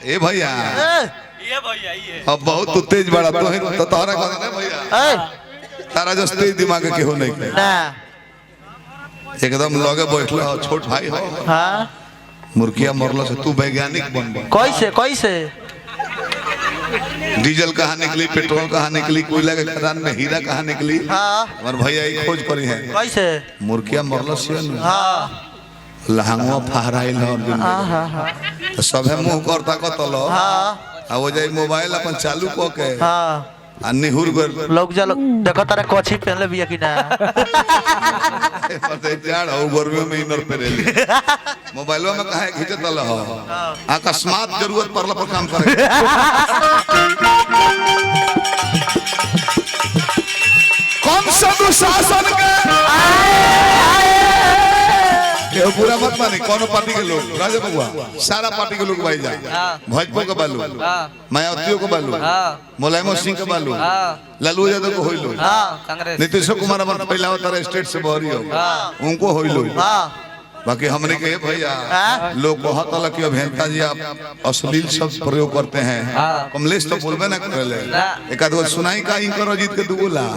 ए भैया ये भैया ये अब बहुत तू तेज बड़ा तो है तो तोहरा कहना ना भैया तारा जो तेज दिमाग के हो नहीं ना एकदम लगे बैठल हो छोट भाई हो हाँ मुर्गिया मरलो से तू वैज्ञानिक बन बन कैसे कैसे डीजल कहाँ निकली पेट्रोल कहाँ निकली कोयला के खदान में हीरा कहाँ निकली हाँ हमारे भैया ही खोज करी है कैसे मुर्गिया मरलो से हाँ लहंगवा फहराइल हो हाँ हाँ हाँ तो सबे मुंह करता कतलो हाँ आ वो जाई मोबाइल अपन चालू क के हाँ आ निहुर कर लोग जा देखो तारा कच्छी पहनले बिया कि ना पते जाड़ हो गर्मियों में इनर पे रेली मोबाइलवा में काहे खींचत ल हो अकस्मात जरूरत पड़ला पर काम करे कौन सब शासन के ये पूरा मत मानी कोनो पार्टी के लोग राजा बबुआ सारा पार्टी के लोग भाई जा भाजपा के बालू मायावतियों के बालू मुलायम सिंह के बालू लालू यादव को होइलो कांग्रेस नीतीश कुमार अपन पहला अवतार स्टेट से बहरी हो उनको होइलो बाकी हमने के भैया लोग बहुत अलग की अभियंता जी आप अश्लील शब्द प्रयोग करते हैं कमलेश तो बोलबे ना करे एक आध सुनाई का इनकर अजीत के दुगुला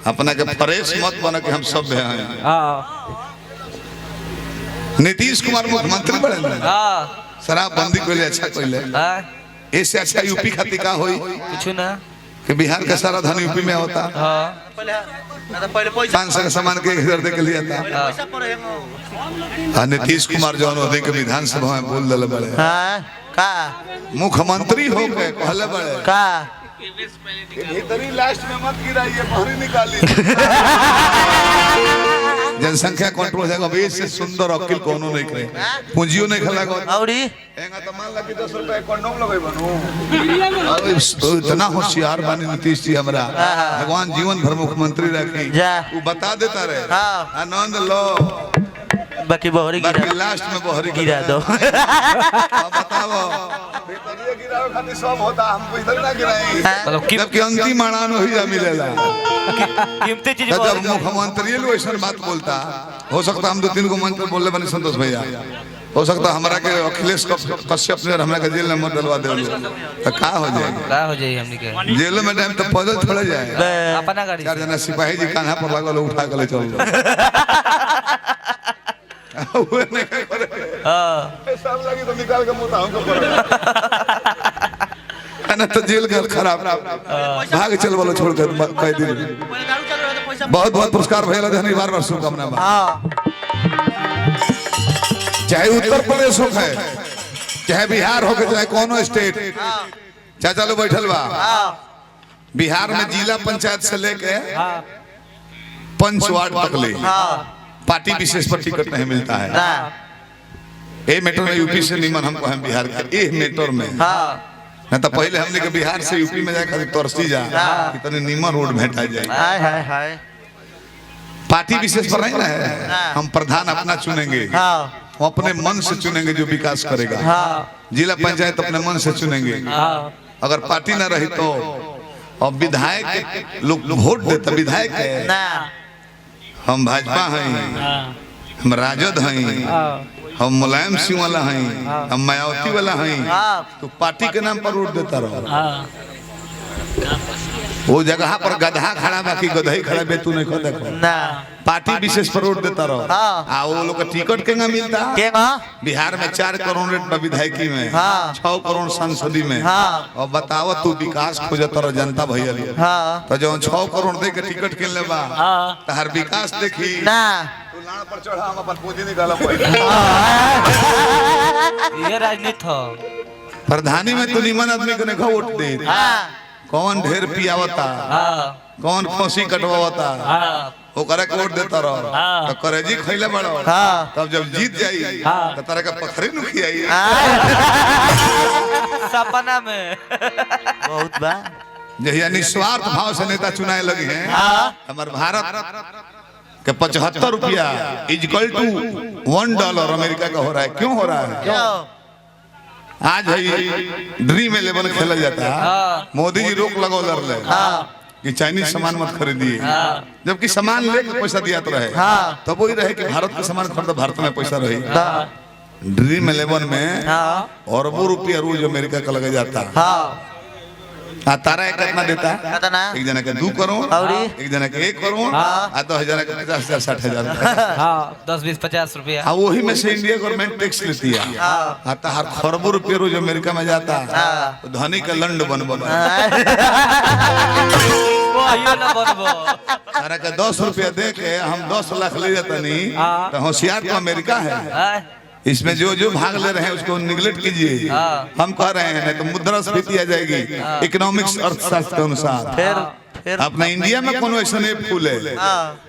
अपना के फ्रेश मत बना कि हम सब हैं नीतीश कुमार मुख्यमंत्री बने शराबबंदी को अच्छा कहले ऐसे अच्छा यूपी खातिर का होई कुछ ना कि बिहार का सारा धन यूपी में होता पहले पैसा 500 के सामान के 1000 दे के लिया था पैसा पड़े हम नीतीश कुमार जो अनोदय के विधानसभा में बोल दले बड़े हाँ का मुख्यमंत्री हो के कहले बड़े का भीतरी लास्ट में मत गिराइए बाहर निकालिए जनसंख्या कंट्रोल है अभी इससे सुंदर अकील कोनो नहीं करे पूंजियो नहीं खला को औरी एंगा तो मान ला कि 10 रुपए कंडोम लगई बनू इतना होशियार बानी नीतीश जी हमरा भगवान जीवन भर मुख्यमंत्री रखी जा वो बता देता रहे हाँ आनंद लो बाकी बहरी गिरा बाकी लास्ट में बहरी गिरा दो अब बताओ भीतरिया गिरावे खातिर सब होता हम इधर ना गिराई जबकि अंतिम आणान हो ही मिलेला कीमती चीज जब मुख्यमंत्री लोग ऐसा बात बोलता हो सकता हम 2-3 को मंत्री बोलले बने संतोष भैया हो सकता हमरा के अखिलेश कश्यप ने हमरा के जेल में मत डलवा दे तो का हो जाएगा का हो जाई हमनी के जेल में टाइम तो पैदल थोड़ा जाए अपना गाड़ी 4 जना सिपाही जी कान्हा पर लागल उठा के ले चल वो नहीं करे हां सब लगी तो निकाल के मुंह हमको पर ना तो जेल घर खराब भाग चल बोलो छोड़ कर कह दी बहुत बहुत पुरस्कार भैया धनी बार शुभकामना हाँ चाहे उत्तर प्रदेश हो चाहे बिहार हो चाहे कोनो स्टेट चाचा लो बैठल बा बिहार में जिला पंचायत से लेके पंच वार्ड तक ले पार्टी विशेष पर टिकट नहीं मिलता है ए मेट्रो में यूपी से निमन हमको हम बिहार के ए मेट्रो में ना तो पहले हमने के बिहार से यूपी में जाकर तरसी जा इतने निमन रोड भेटा जाए हाय हाय हाय पार्टी विशेष पर नहीं ना है हम प्रधान अपना चुनेंगे हम अपने मन से चुनेंगे जो विकास करेगा जिला पंचायत अपने मन से चुनेंगे अगर पार्टी ना रही तो और विधायक लोग वोट देते विधायक हम भाजपा हैं हम राजद हैं हम मुलायम सिंह वाला हैं हम मायावती वाला हैं तो पार्टी के नाम पर वोट देता रहो वो जगह पर गधा खड़ा बाकी गधई खड़ा बे तू नहीं खो देखो ना पार्टी विशेष पर वोट देता रहो आ वो लोग का टिकट केगा मिलता केगा बिहार में 4 करोड़ रेट पर विधायकी में 6 करोड़ संसदी में और बताओ तू विकास खोजत रहो जनता भैया तो जो 6 करोड़ दे के टिकट किन ले बा तहर विकास देखी ना तू लाड़ पर चढ़ा हम अपन पूंजी निकाला ये राजनीति हो प्रधानी में तू निमन आदमी को नहीं वोट दे कौन ढेर पियावता कौन खोसी कटवावता ओकरा के वोट देता रहो तो करेजी खइले बड़ो तब जब जीत जाई तो तारा का पथरी नु खियाई सपना में बहुत बा जहिया निस्वार्थ भाव से नेता चुनाए लगे हैं हमारे भारत के 75 रुपया इक्वल टू $1 अमेरिका का हो रहा है क्यों हो रहा है क्यों आज है ड्रीम 11 खेला जाता है मोदी जी रोक लगो ले कि चाइनीज सामान मत खरीदिए जबकि सामान लेके पैसा दिया तो रहे तब वही रहे कि भारत के सामान खरीदो भारत में पैसा रहे ड्रीम 11 में हाँ अरबों रुपया रोज अमेरिका का लगा जाता। हाँ तारा एक कितना देता? कितना? एक जना के 2 करोड़, और एक जना के 1 करोड़, आ 10,000 के 50,000 60,000। हाँ 10 20 50 रुपया। हाँ वही में से इंडिया गवर्नमेंट टैक्स लेती है। आता हर खरबों रुपये रोज अमेरिका में जाता। तो धनी का लंड बन वही ना बनबो। तारा के 10 रुपया दे के हम 10 लाख ले जाता नहीं तो होशियार तो अमेरिका है। आय, इसमें जो जो भाग ले रहे हैं उसको निगलेक्ट कीजिए। हम कह रहे हैं नहीं तो मुद्रास्फीति आ जाएगी इकोनॉमिक्स अर्थशास्त्र के अनुसार। फिर अपना इंडिया में कोनो ऐसा नहीं फूल है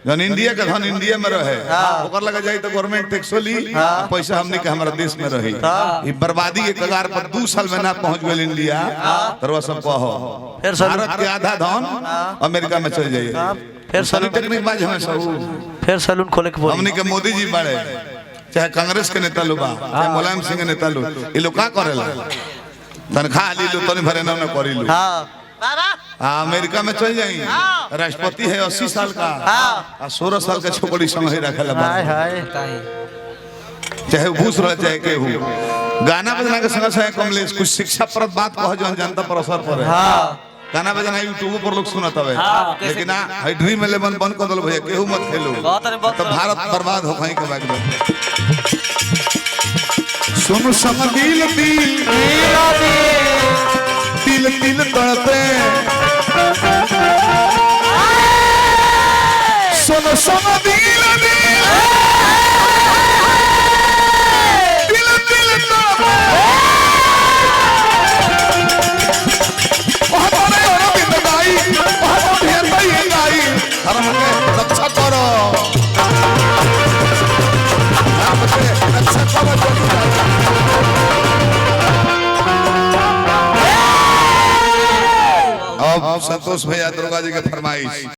जन इंडिया का धन इंडिया में रहे ओकर लगा जाए तो गवर्नमेंट टैक्स ली पैसा हमने के हमारा देश में रही। ये बर्बादी के कगार पर 2 साल में ना पहुंच गए इंडिया तरवा सब कहो फिर भारत के आधा धन अमेरिका में चल जाइए। फिर सारी टेक्निक बाज हमें सब फिर सैलून खोले के बोली हमने के मोदी जी बड़े चाहे कांग्रेस के नेता लोग चाहे मुलायम सिंह के नेता लोग ये लोग का करेला तनख्वाह ली लो तनी भरे ना करी लो। हाँ अमेरिका में चल जाई राष्ट्रपति है 80 साल का 16 साल का छोकरी संग ही रखेला। हाय हाय चाहे घूस रहे चाहे के हो गाना बजना के संग संग कमलेश कुछ शिक्षाप्रद बात कह जो जनता पर असर पड़े। गाना बजना यूट्यूब पर लोग सुनत हवे लेकिन हाई ड्रीम 11 बंद कर दलो भैया केहू मत खेलो तो भारत बर्बाद हो कहीं के बाद। सुन संग दिल दिल दिल दिल तड़पे सुन संग दिल दिल दिल दिल तड़पे रक्षा करो रक्षा करो। अब संतोष भैया दुर्गा जी के फरमाइश